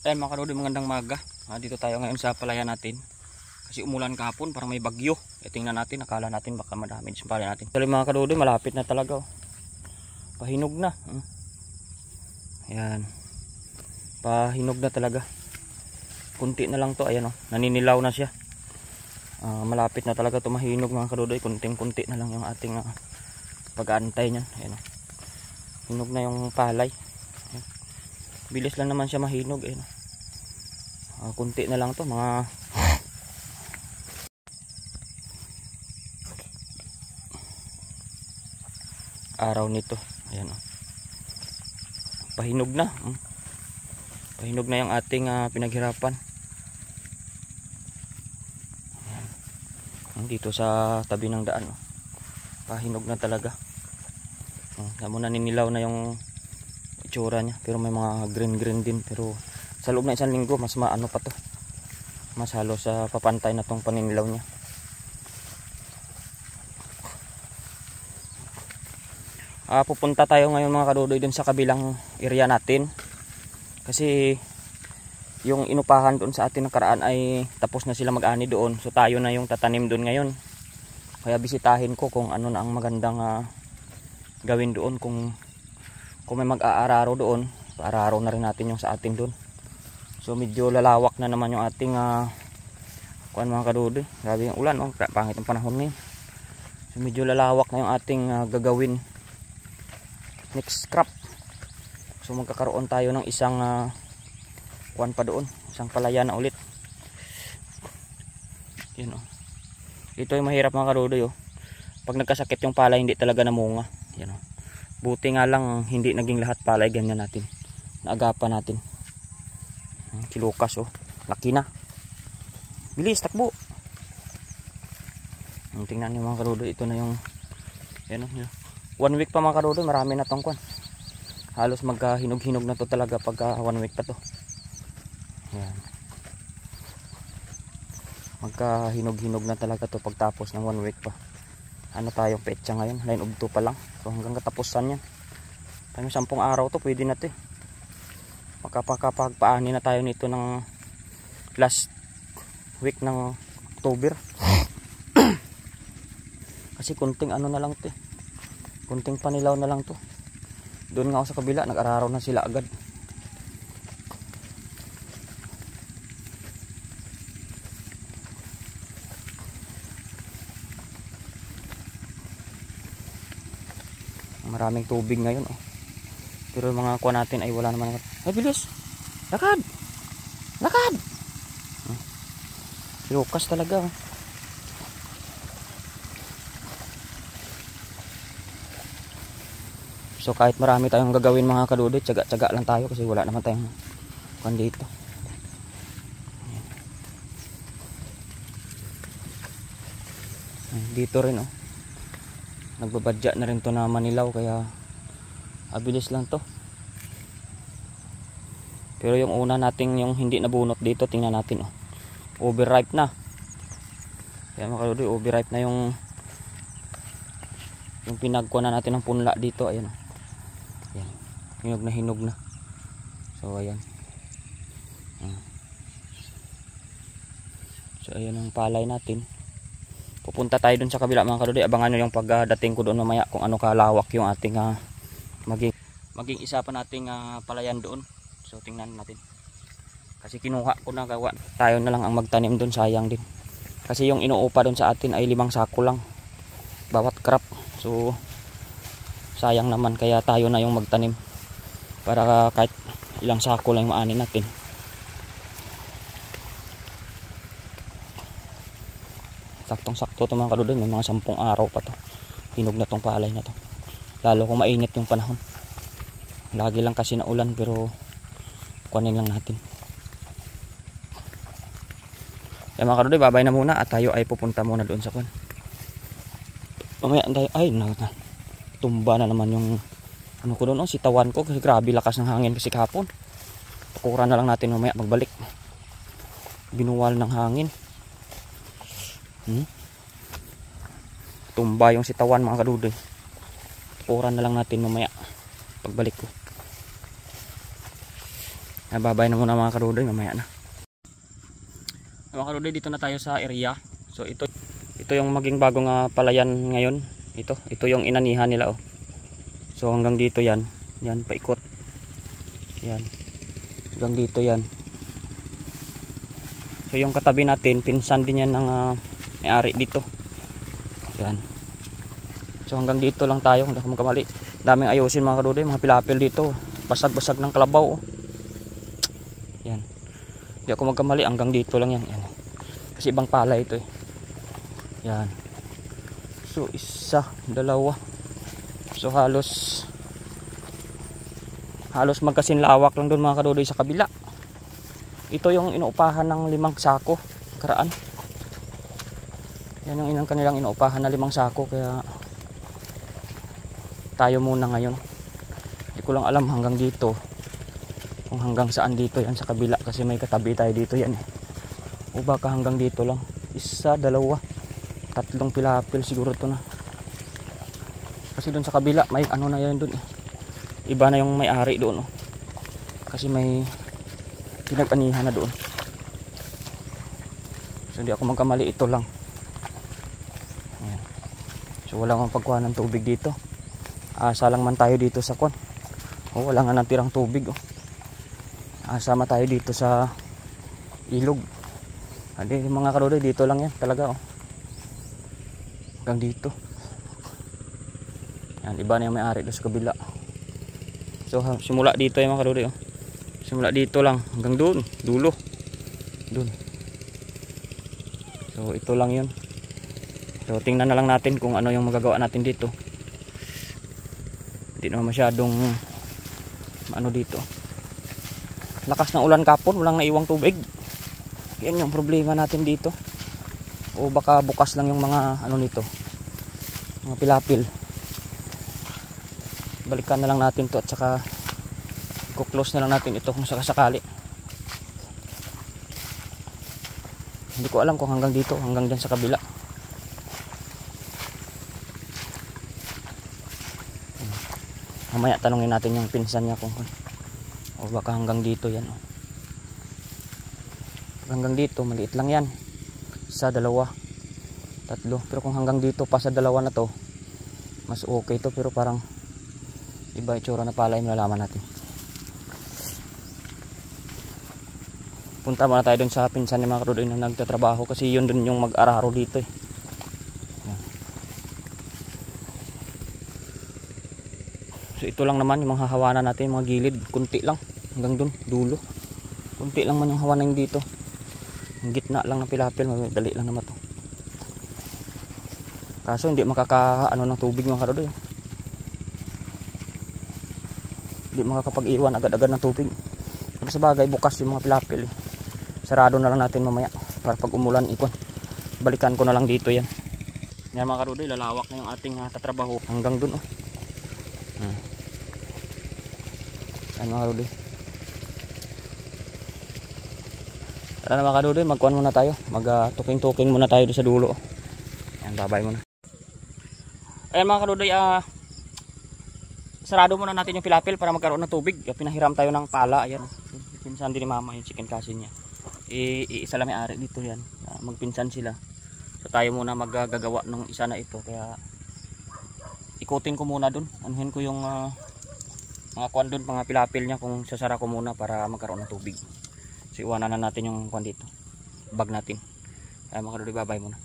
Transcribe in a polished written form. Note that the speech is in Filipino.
Ayan mga kadudoy, magandang maga. Dito tayo ngayon sa palayan natin. Kasi umulan kahapon, parang may bagyo. Tingnan natin, akala natin baka madamage yung palayan natin. Actually mga kadudoy, malapit na talaga. Pahinog na. Ayan. Pahinog na talaga. Kunti na lang to. Ayan naninilaw na siya. Malapit na talaga to mahinog mga kadudoy. Kunting-kunti na lang yung ating pag-aantay niyan. Ayan. Hinog na yung palay. Ayan. Bilis lang naman siya mahinog. Ayan. Kunti na lang to, mga araw nito. Ayan pahinog na. Pahinog na yung ating pinaghirapan. Ayan. Dito sa tabi ng daan. Pahinog na talaga. Tamo naninilaw na yung itsura niya, pero may mga green din, pero sa loob na isang linggo mas maano pa to, mas halos papantay na tong paninilaw niya. Pupunta tayo ngayon mga kadudoy dun sa kabilang area natin, kasi yung inupahan doon sa atin nakaraan ay tapos na sila mag-ani doon, so tayo na yung tatanim doon ngayon. Kaya bisitahin ko kung ano na ang magandang gawin doon, kung may mag-aararo doon, paararo na rin natin yung sa atin doon. So medyo lalawak na naman yung ating kuan mga kadudoy. Grabe yung ulan, pangit ang panahon ngayon. So medyo lalawak na yung ating gagawin next crop. So magkakaroon tayo ng isang kuan pa doon, isang palaya na ulit. Yun Ito yung mahirap mga kadudoy Pag nagkasakit yung palay hindi talaga namunga. Yan Buti nga lang hindi naging lahat palay ganyan natin. Naagapan natin. Kilukas laki na. Bilis takbo. Tingnan niyo mga kadudoy, ito na yung 1 week pa mga kadudoy, marami na tong kwan. Halos maghinog-hinog na to talaga pag 1 week pa to. Ayan. Maghinog-hinog na talaga to pagtapos ng 1 week pa. Ano tayong petsa ngayon? Line of 2 pa lang. So hanggang katapusan yan. Tayo 10 araw to, pwede na to Makapagpaani na tayo nito ng last week ng October. Kasi kunting ano na lang to kunting panilaw na lang to. Doon nga ako sa kabila, nag-araraw na sila agad. Maraming tubig ngayon pero mga kuha natin ay wala naman. Ay bilis, lakad Lukas talaga So kahit marami tayong gagawin mga kadudoy, tsaga lang tayo kasi wala naman tayong kuan dito. Dito rin nagbabadya na rin to na manilaw, kaya abilis lang to. Pero yung una nating yung hindi nabunot dito, tingnan natin overripe na. Kaya mga kadudoy, overripe na yung pinagkuha na natin ng punla dito. Ayan hinog na. So ayan. So ayan ang palay natin. Pupunta tayo dun sa kabila mga kadudoy. Abangan nyo yung pagdating ko doon mamaya kung ano kalawak yung ating maging isa pa nating palayan doon. So tingnan natin. Kasi kinuha ko na, gawa tayo na lang ang magtanim doon, sayang din. Kasi yung inuupa doon sa atin ay 5 sako lang bawat crop. So sayang naman, kaya tayo na yung magtanim para kahit ilang sako lang yung maanin natin. Saktong-sakto ito mga kadudoy, may mga 10 araw pa to. Hinog na tong palay na to. Lalo kung mainit yung panahon. Lagi lang kasi na ulan, pero kunin lang natin. Kaya mga kadudoy, babay na muna at tayo ay pupunta muna doon sa kwan. Mamaya tayo, ay tumba na naman yung ano ko doon, sitawan ko kasi grabe lakas ng hangin kasi kahapon. Pakura na lang natin mamaya magbalik. Binuwal ng hangin. Tumba yung sitawan mga kadudoy. Pakura na lang natin mamaya pagbalik ko. Babay na muna mga kadudoy, mamaya na. Mga kadudoy, dito na tayo sa area. So ito yung maging bagong palayan ngayon. Ito yung inanihan nila, oh. So hanggang dito yan. Yan, paikot. Yan. Hanggang dito yan. So yung katabi natin, pinsan din yan ng may-ari dito. Yan. So hanggang dito lang tayo, hindi ako magkamali. Daming ayusin mga kadudoy, mga pilapil dito. Basag-basag ng kalabaw, oh. Yan. Hindi ako magkamali, hanggang dito lang yan. Yan. Kasi ibang pala ito eh. Yan. So isa, dalawa. So halos magkasinlawak lang doon mga kadudoy sa kabila. Ito yung inuupahan ng 5 sako karaan. Yan yung kanilang inuupahan na 5 sako, kaya tayo muna ngayon. Hindi ko lang alam hanggang dito, kung hanggang saan dito yan sa kabila, kasi may katabi tayo dito yan eh. O baka hanggang dito lang. Isa, dalawa, 3 pilapil siguro to na. Kasi doon sa kabila may ano na yan doon eh. Iba na yung may-ari doon, oh. Kasi may pinag-anihan na doon. So hindi ako magkamali, ito lang. Ayan. So wala akong pagkuha ng tubig dito. Asa lang man tayo dito sa kwan. Oh, wala nga natirang tubig, oh. Asama tayo dito sa ilog. Hindi, mga kadudoy, dito lang yan talaga, oh. Hanggang dito. Yan, iba na yung may-ari doon sa kabila. So simula dito yung mga kadudoy, oh. Simula dito lang hanggang doon, dulo. Doon. So ito lang yun. So tingnan na lang natin kung ano yung magagawa natin dito. Hindi naman masyadong ano dito. Lakas ng ulan kapon, walang naiwang tubig. Yan yung problema natin dito. O baka bukas lang yung mga ano nito, mga pilapil. Balikan na lang natin to, at saka i-close na lang natin ito kung sakasakali. Hindi ko alam kung hanggang dito, hanggang dyan sa kabila. Mamaya tanungin natin yung pinsan niya kung o baka hanggang dito yan, oh. Hanggang dito maliit lang yan, 1, 2, 3. Pero kung hanggang dito pa sa 2 na to, mas okay to. Pero parang iba itsura na pala, malalaman natin. Punta muna tayo dun sa pinsan ni mga kadudoy na nagtatrabaho, kasi yun dun yung mag-araro dito eh. So ito lang naman yung mga hawanan natin, mga gilid, kunti lang hanggang dun, dulo. Kunti lang man yung hawanan dito. Ang gitna lang ng pilapil, madali lang naman to. Kaso hindi makakaano ng tubig mga kadudoy. Hindi makakapag-iwan agad-agad ng tubig. Pero sa bagay, bukas yung mga pilapil. Sarado na lang natin mamaya para pag umulan ikon. Balikan ko na lang dito yan. Yan mga kadudoy, lalawak na yung ating tatrabaho hanggang dun, oh. Yan mga kadudoy. Tara na mga kadudoy, magkuhan muna tayo. Mag-tuking-tuking muna tayo doon sa dulo. Yan, babay muna. Ayan mga kadudoy, sarado muna natin yung pilapil para magkaroon ng tubig. Pinahiram tayo ng pala. Ayan, pinsan din ni mama yung chicken casing niya. Iisa lang may-ari dito yan. Magpinsan sila. So tayo muna maggagawa ng isa na ito. Kaya ikutin ko muna dun. Anuhin ko yung mga kuwan dun, mga pilapil niya, kung sasara ko muna para magkaroon ng tubig. So iwanan na natin yung kuwan dito, bag natin. Kaya mga kadudoy, babay muna.